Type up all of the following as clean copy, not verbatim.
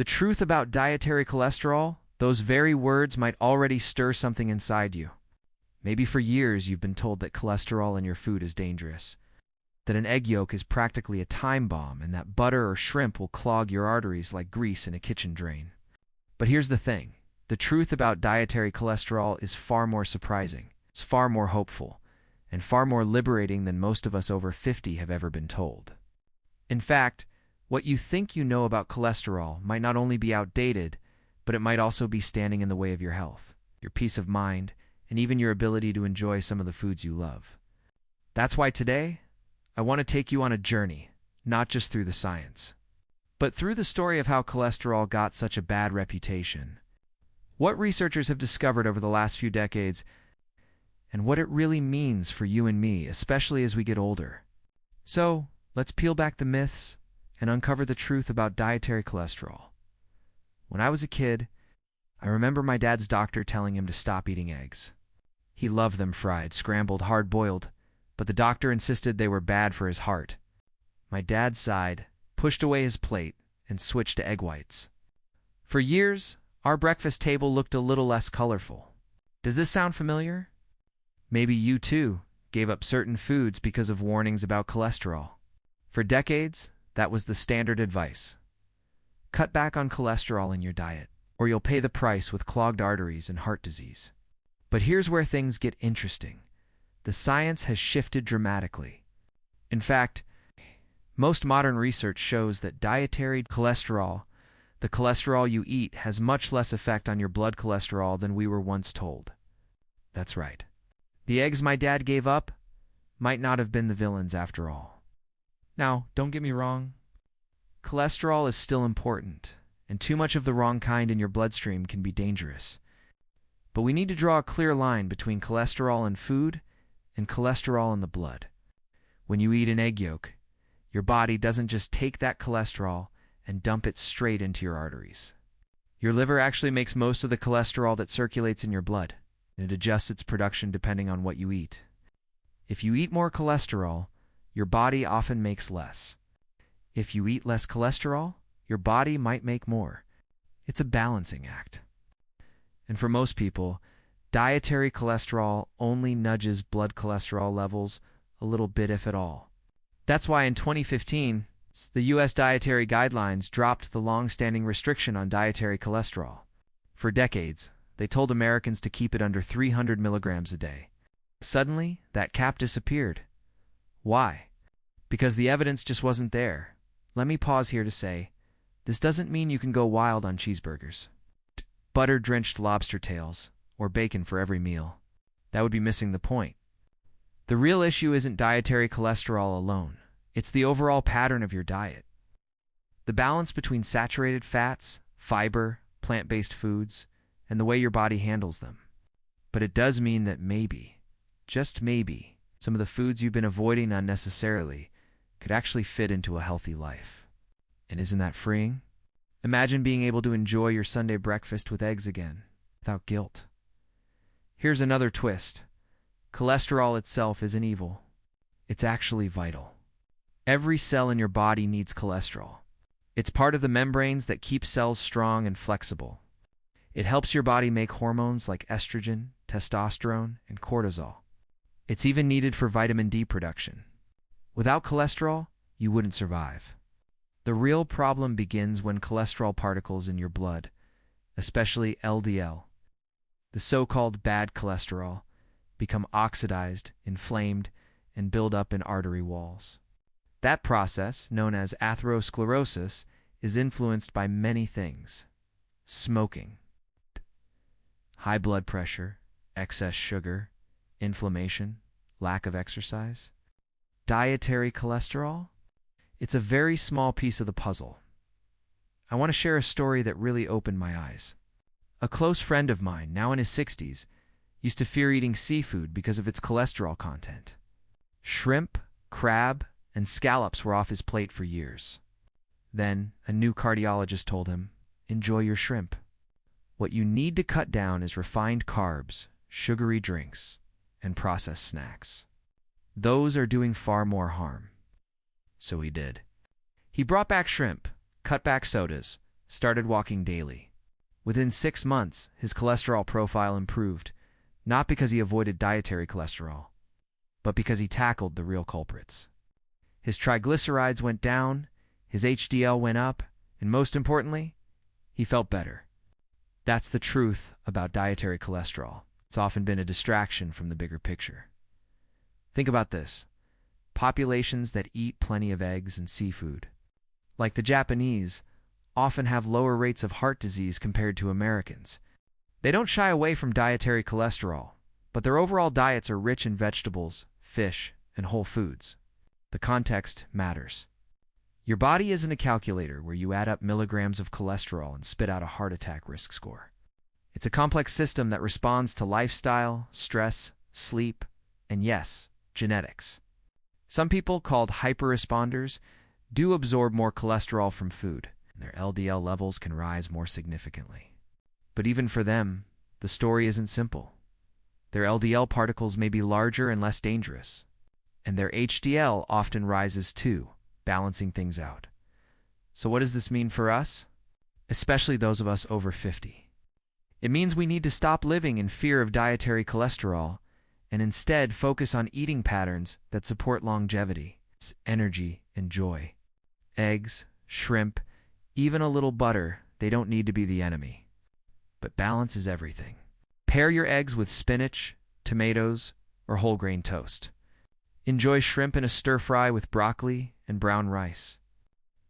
The truth about dietary cholesterol, those very words might already stir something inside you. Maybe for years you've been told that cholesterol in your food is dangerous, that an egg yolk is practically a time bomb, and that butter or shrimp will clog your arteries like grease in a kitchen drain. But here's the thing. The truth about dietary cholesterol is far more surprising, it's far more hopeful, and far more liberating than most of us over 50 have ever been told. In fact, what you think you know about cholesterol might not only be outdated, but it might also be standing in the way of your health, your peace of mind, and even your ability to enjoy some of the foods you love. That's why today, I want to take you on a journey, not just through the science, but through the story of how cholesterol got such a bad reputation, what researchers have discovered over the last few decades, and what it really means for you and me, especially as we get older. So, let's peel back the myths and uncover the truth about dietary cholesterol. When I was a kid, I remember my dad's doctor telling him to stop eating eggs. He loved them fried, scrambled, hard-boiled, but the doctor insisted they were bad for his heart. My dad sighed, pushed away his plate, and switched to egg whites. For years, our breakfast table looked a little less colorful. Does this sound familiar? Maybe you, too, gave up certain foods because of warnings about cholesterol. For decades, that was the standard advice. Cut back on cholesterol in your diet, or you'll pay the price with clogged arteries and heart disease. But here's where things get interesting. The science has shifted dramatically. In fact, most modern research shows that dietary cholesterol, the cholesterol you eat, has much less effect on your blood cholesterol than we were once told. That's right. The eggs my dad gave up might not have been the villains after all. Now, don't get me wrong. Cholesterol is still important, and too much of the wrong kind in your bloodstream can be dangerous. But we need to draw a clear line between cholesterol in food and cholesterol in the blood. When you eat an egg yolk, your body doesn't just take that cholesterol and dump it straight into your arteries. Your liver actually makes most of the cholesterol that circulates in your blood, and it adjusts its production depending on what you eat. If you eat more cholesterol, your body often makes less. If you eat less cholesterol, your body might make more. It's a balancing act. And for most people, dietary cholesterol only nudges blood cholesterol levels a little bit, if at all. That's why in 2015, the U.S. Dietary Guidelines dropped the long-standing restriction on dietary cholesterol. For decades, they told Americans to keep it under 300 milligrams a day. Suddenly, that cap disappeared. Why? Because the evidence just wasn't there. Let me pause here to say, this doesn't mean you can go wild on cheeseburgers, butter-drenched lobster tails, or bacon for every meal. That would be missing the point. The real issue isn't dietary cholesterol alone. It's the overall pattern of your diet. The balance between saturated fats, fiber, plant-based foods, and the way your body handles them. But it does mean that maybe, just maybe, some of the foods you've been avoiding unnecessarily could actually fit into a healthy life. And isn't that freeing? Imagine being able to enjoy your Sunday breakfast with eggs again, without guilt. Here's another twist. Cholesterol itself isn't evil. It's actually vital. Every cell in your body needs cholesterol. It's part of the membranes that keep cells strong and flexible. It helps your body make hormones like estrogen, testosterone, and cortisol. It's even needed for vitamin D production. Without cholesterol, you wouldn't survive. The real problem begins when cholesterol particles in your blood, especially LDL, the so-called bad cholesterol, become oxidized, inflamed, and build up in artery walls. That process, known as atherosclerosis, is influenced by many things: smoking, high blood pressure, excess sugar, inflammation, lack of exercise. Dietary cholesterol? It's a very small piece of the puzzle. I want to share a story that really opened my eyes. A close friend of mine, now in his 60s, used to fear eating seafood because of its cholesterol content. Shrimp, crab, and scallops were off his plate for years. Then, a new cardiologist told him, "Enjoy your shrimp. What you need to cut down is refined carbs, sugary drinks, and processed snacks. Those are doing far more harm." So he did. He brought back shrimp, cut back sodas, started walking daily. Within 6 months, his cholesterol profile improved, not because he avoided dietary cholesterol, but because he tackled the real culprits. His triglycerides went down, his HDL went up, and most importantly, he felt better. That's the truth about dietary cholesterol. It's often been a distraction from the bigger picture. Think about this. Populations that eat plenty of eggs and seafood, like the Japanese, often have lower rates of heart disease compared to Americans. They don't shy away from dietary cholesterol, but their overall diets are rich in vegetables, fish, and whole foods. The context matters. Your body isn't a calculator where you add up milligrams of cholesterol and spit out a heart attack risk score. It's a complex system that responds to lifestyle, stress, sleep, and yes, genetics. Some people, called hyperresponders, do absorb more cholesterol from food, and their LDL levels can rise more significantly. But even for them, the story isn't simple. Their LDL particles may be larger and less dangerous, and their HDL often rises too, balancing things out. So what does this mean for us? Especially those of us over 50. It means we need to stop living in fear of dietary cholesterol and instead focus on eating patterns that support longevity, energy, and joy. Eggs, shrimp, even a little butter, they don't need to be the enemy. But balance is everything. Pair your eggs with spinach, tomatoes, or whole grain toast. Enjoy shrimp in a stir-fry with broccoli and brown rice.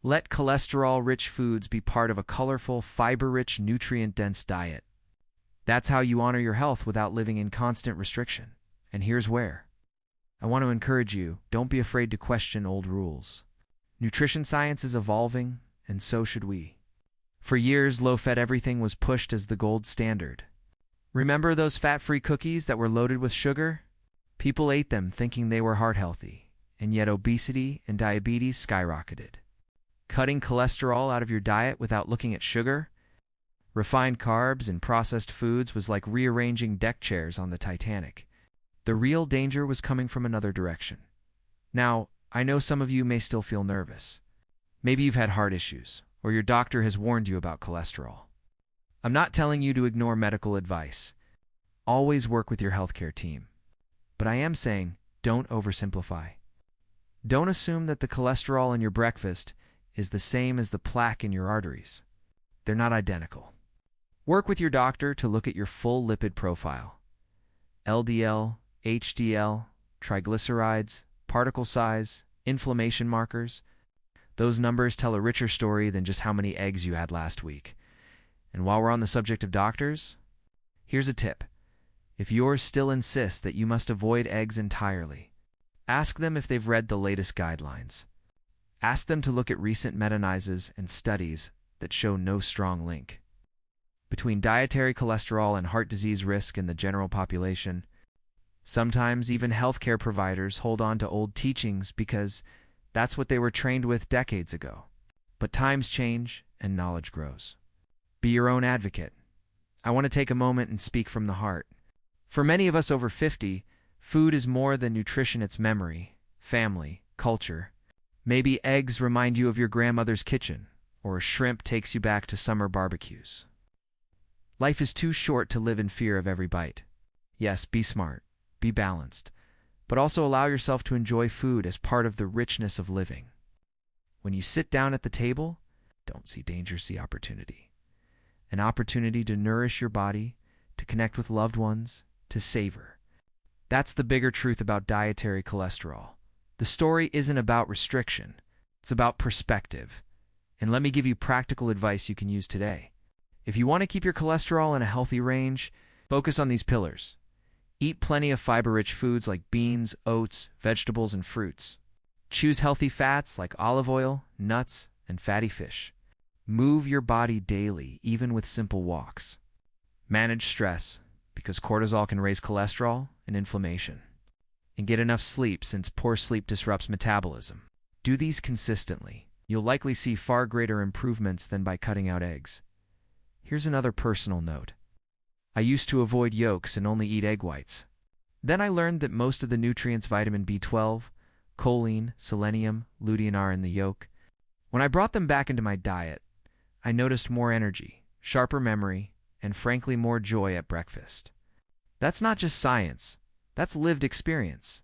Let cholesterol-rich foods be part of a colorful, fiber-rich, nutrient-dense diet. That's how you honor your health without living in constant restriction. And here's where. I want to encourage you, don't be afraid to question old rules. Nutrition science is evolving, and so should we. For years, low-fat everything was pushed as the gold standard. Remember those fat-free cookies that were loaded with sugar? People ate them thinking they were heart-healthy, and yet obesity and diabetes skyrocketed. Cutting cholesterol out of your diet without looking at sugar, refined carbs, and processed foods was like rearranging deck chairs on the Titanic. The real danger was coming from another direction. Now, I know some of you may still feel nervous. Maybe you've had heart issues, or your doctor has warned you about cholesterol. I'm not telling you to ignore medical advice. Always work with your healthcare team. But I am saying, don't oversimplify. Don't assume that the cholesterol in your breakfast is the same as the plaque in your arteries. They're not identical. Work with your doctor to look at your full lipid profile. LDL, HDL, triglycerides, particle size, inflammation markers. Those numbers tell a richer story than just how many eggs you had last week. And while we're on the subject of doctors, here's a tip. If yours still insists that you must avoid eggs entirely, ask them if they've read the latest guidelines. Ask them to look at recent meta-analyses and studies that show no strong link between dietary cholesterol and heart disease risk in the general population. Sometimes even healthcare providers hold on to old teachings because that's what they were trained with decades ago. But times change and knowledge grows. Be your own advocate. I want to take a moment and speak from the heart. For many of us over 50, food is more than nutrition, it's memory, family, culture. Maybe eggs remind you of your grandmother's kitchen, or a shrimp takes you back to summer barbecues. Life is too short to live in fear of every bite. Yes, be smart, be balanced, but also allow yourself to enjoy food as part of the richness of living. When you sit down at the table, don't see danger, see opportunity. An opportunity to nourish your body, to connect with loved ones, to savor. That's the bigger truth about dietary cholesterol. The story isn't about restriction, it's about perspective. And let me give you practical advice you can use today. If you want to keep your cholesterol in a healthy range, focus on these pillars. Eat plenty of fiber-rich foods like beans, oats, vegetables, and fruits. Choose healthy fats like olive oil, nuts, and fatty fish. Move your body daily, even with simple walks. Manage stress, because cortisol can raise cholesterol and inflammation. And get enough sleep, since poor sleep disrupts metabolism. Do these consistently. You'll likely see far greater improvements than by cutting out eggs. Here's another personal note. I used to avoid yolks and only eat egg whites. Then I learned that most of the nutrients vitamin B12, choline, selenium, lutein are in the yolk. When I brought them back into my diet, I noticed more energy, sharper memory, and frankly more joy at breakfast. That's not just science, that's lived experience.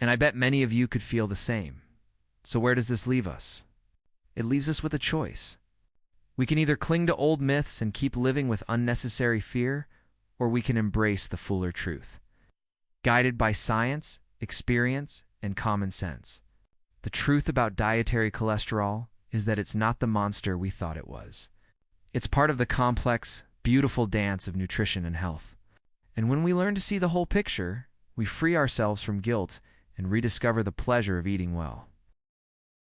And I bet many of you could feel the same. So where does this leave us? It leaves us with a choice. We can either cling to old myths and keep living with unnecessary fear, or we can embrace the fuller truth, guided by science, experience, and common sense. The truth about dietary cholesterol is that it's not the monster we thought it was. It's part of the complex, beautiful dance of nutrition and health. And when we learn to see the whole picture, we free ourselves from guilt and rediscover the pleasure of eating well.